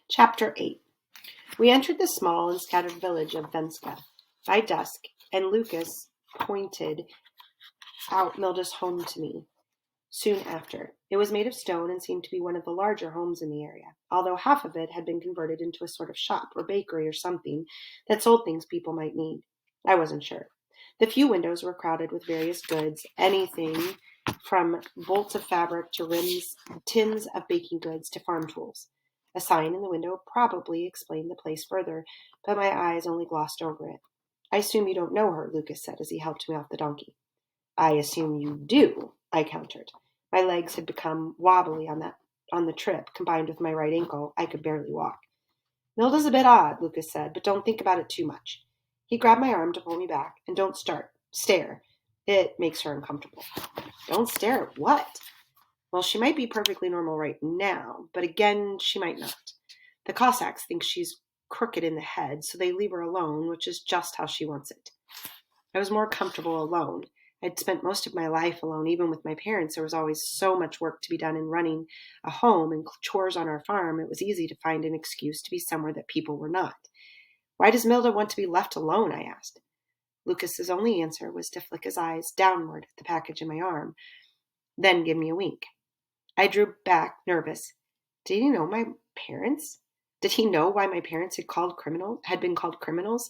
Chapter 8. We entered the small and scattered village of Venska by dusk, and Lucas pointed out Milda's home to me soon after. It was made of stone and seemed to be one of the larger homes in the area, although half of it had been converted into a sort of shop or bakery or something that sold things people might need. I wasn't sure. The few windows were crowded with various goods, anything from bolts of fabric to tins of baking goods to farm tools. A sign in the window probably explained the place further, but my eyes only glossed over it. I assume you don't know her, Lucas said as he helped me off the donkey. I assume you do, I countered. My legs had become wobbly on the trip, combined with my right ankle. I could barely walk. Milda's a bit odd, Lucas said, but don't think about it too much. He grabbed my arm to pull me back, and don't stare. It makes her uncomfortable. Don't stare at what? Well, she might be perfectly normal right now, but again, she might not. The Cossacks think she's crooked in the head, so they leave her alone, which is just how she wants it. I was more comfortable alone. I'd spent most of my life alone. Even with my parents, there was always so much work to be done in running a home and chores on our farm. It was easy to find an excuse to be somewhere that people were not. Why does Milda want to be left alone? I asked. Lucas's only answer was to flick his eyes downward at the package in my arm, then give me a wink. I drew back, nervous. Did he know my parents? Did he know why my parents had been called criminals?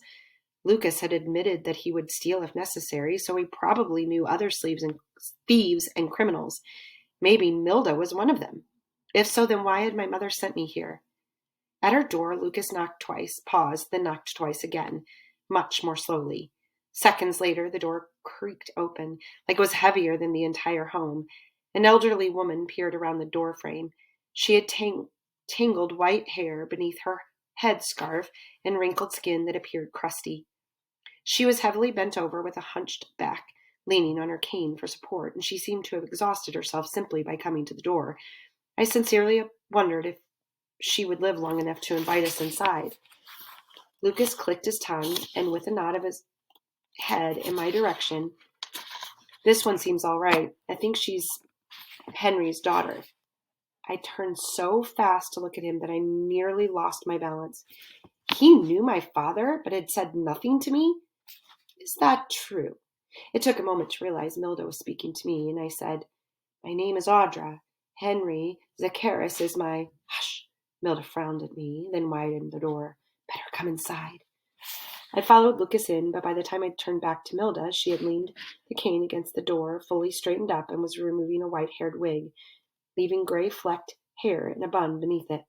Lucas had admitted that he would steal if necessary, so he probably knew other thieves and criminals. Maybe Milda was one of them. If so, then why had my mother sent me here? At her door, Lucas knocked twice, paused, then knocked twice again, much more slowly. Seconds later, the door creaked open, like it was heavier than the entire home. An elderly woman peered around the door frame. She had tangled white hair beneath her headscarf and wrinkled skin that appeared crusty. She was heavily bent over with a hunched back, leaning on her cane for support, and she seemed to have exhausted herself simply by coming to the door. I sincerely wondered if she would live long enough to invite us inside. Lucas clicked his tongue, and with a nod of his head in my direction, "This one seems all right. I think she's Henry's daughter." I turned so fast to look at him that I nearly lost my balance. He knew my father, but had said nothing to me? Is that true? It took a moment to realize Milda was speaking to me, and I said, "My name is Audra. Henry Zacchaeus is my—" "Hush!" Milda frowned at me, then widened the door. "Better come inside." I followed Lucas in, but by the time I turned back to Milda, she had leaned the cane against the door, fully straightened up, and was removing a white-haired wig, leaving gray-flecked hair in a bun beneath it.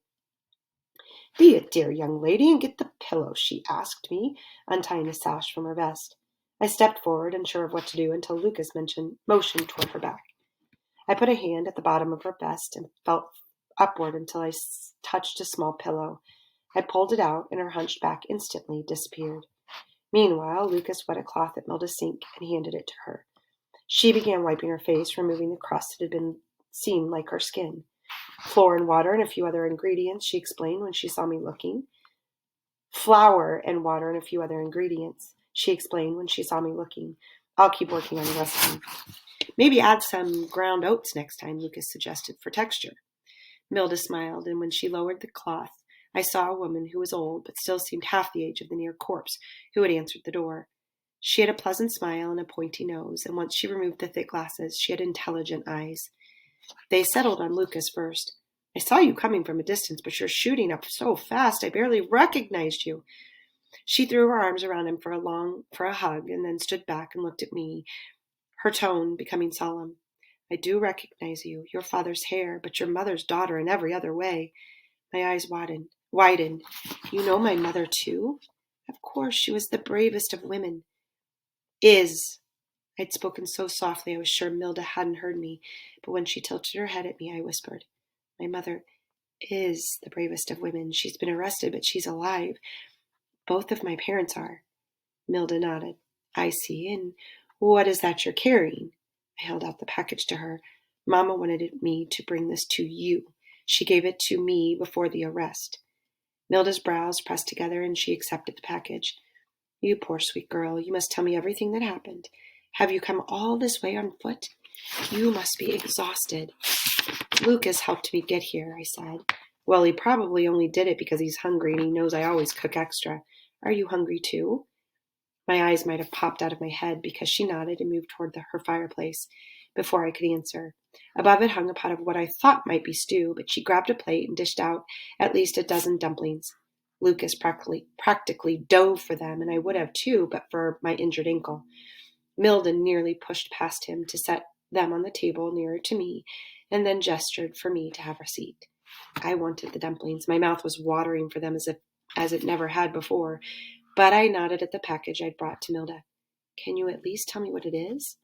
"Be a dear young lady and get the pillow," she asked me, untying a sash from her vest. I stepped forward, unsure of what to do, until Lucas motioned toward her back. I put a hand at the bottom of her vest and felt upward until I touched a small pillow. I pulled it out, and her hunched back instantly disappeared. Meanwhile, Lucas wet a cloth at Milda's sink and handed it to her. She began wiping her face, removing the crust that had been seen like her skin. "Flour and water and a few other ingredients," she explained when she saw me looking. "Flour and water and a few other ingredients," she explained when she saw me looking. "I'll keep working on the recipe." "Maybe add some ground oats next time," Lucas suggested, "for texture." Milda smiled, and when she lowered the cloth, I saw a woman who was old but still seemed half the age of the near corpse who had answered the door. She had a pleasant smile and a pointy nose, and once she removed the thick glasses, she had intelligent eyes. They settled on Lucas first. "I saw you coming from a distance, but you're shooting up so fast I barely recognized you." She threw her arms around him for a hug, and then stood back and looked at me, her tone becoming solemn. "I do recognize you, your father's hair, but your mother's daughter in every other way." My eyes widened. "You know my mother, too?" "Of course, she was the bravest of women." "Is." I'd spoken so softly I was sure Milda hadn't heard me, but when she tilted her head at me, I whispered, "My mother is the bravest of women. She's been arrested, but she's alive. Both of my parents are." Milda nodded. "I see. And what is that you're carrying?" I held out the package to her. "Mama wanted me to bring this to you. She gave it to me before the arrest." Milda's brows pressed together, and she accepted the package. "You poor sweet girl, you must tell me everything that happened. Have you come all this way on foot? You must be exhausted." "Lucas helped me get here," I said. Well, he probably only did it because he's hungry and he knows I always cook extra. Are you hungry too? My eyes might have popped out of my head because she nodded and moved toward her fireplace before I could answer. Above it hung a pot of what I thought might be stew, but she grabbed a plate and dished out at least a dozen dumplings. Lucas practically dove for them, and I would have too, but for my injured ankle. Milda nearly pushed past him to set them on the table nearer to me, and then gestured for me to have a seat. I wanted the dumplings. My mouth was watering for them as it never had before, but I nodded at the package I'd brought to Milda. Can you at least tell me what it is?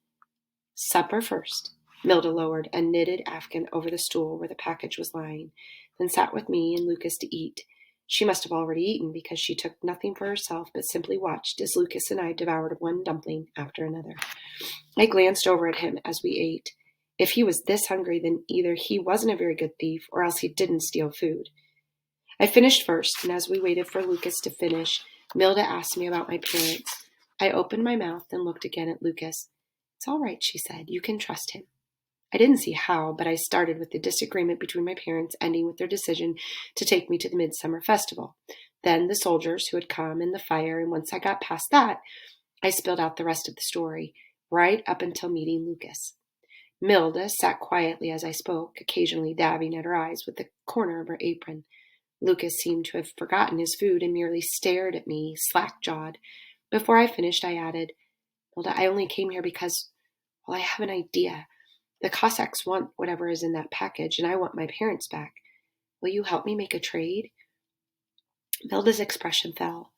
Supper first. Milda lowered a knitted afghan over the stool where the package was lying, then sat with me and Lucas to eat. She must have already eaten because she took nothing for herself but simply watched as Lucas and I devoured one dumpling after another. I glanced over at him as we ate. If he was this hungry, then either he wasn't a very good thief or else he didn't steal food. I finished first, and as we waited for Lucas to finish, Milda asked me about my parents. I opened my mouth and looked again at Lucas. It's all right, she said. You can trust him. I didn't see how, but I started with the disagreement between my parents ending with their decision to take me to the midsummer festival. Then the soldiers who had come and the fire, and once I got past that, I spilled out the rest of the story, right up until meeting Lucas. Milda sat quietly as I spoke, occasionally dabbing at her eyes with the corner of her apron. Lucas seemed to have forgotten his food and merely stared at me, slack-jawed. Before I finished, I added, Milda, I only came here because, well, I have an idea. The Cossacks want whatever is in that package, and I want my parents back. Will you help me make a trade? Milda's expression fell.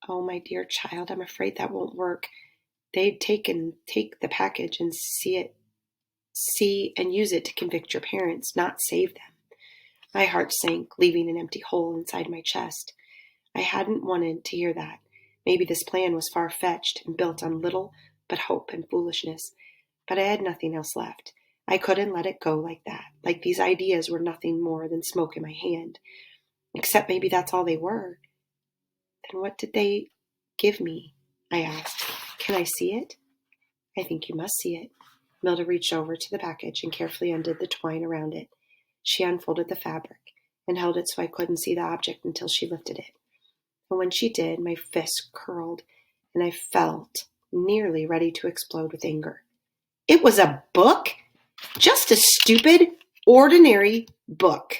Oh, my dear child, I'm afraid that won't work. They'd take the package and see and use it to convict your parents, not save them. My heart sank, leaving an empty hole inside my chest. I hadn't wanted to hear that. Maybe this plan was far-fetched and built on little but hope and foolishness. But I had nothing else left. I couldn't let it go like that, like these ideas were nothing more than smoke in my hand. Except maybe that's all they were. Then what did they give me? I asked. Can I see it? I think you must see it. Milda reached over to the package and carefully undid the twine around it. She unfolded the fabric and held it so I couldn't see the object until she lifted it. And when she did, my fist curled and I felt nearly ready to explode with anger. It was a book? Just a stupid, ordinary book.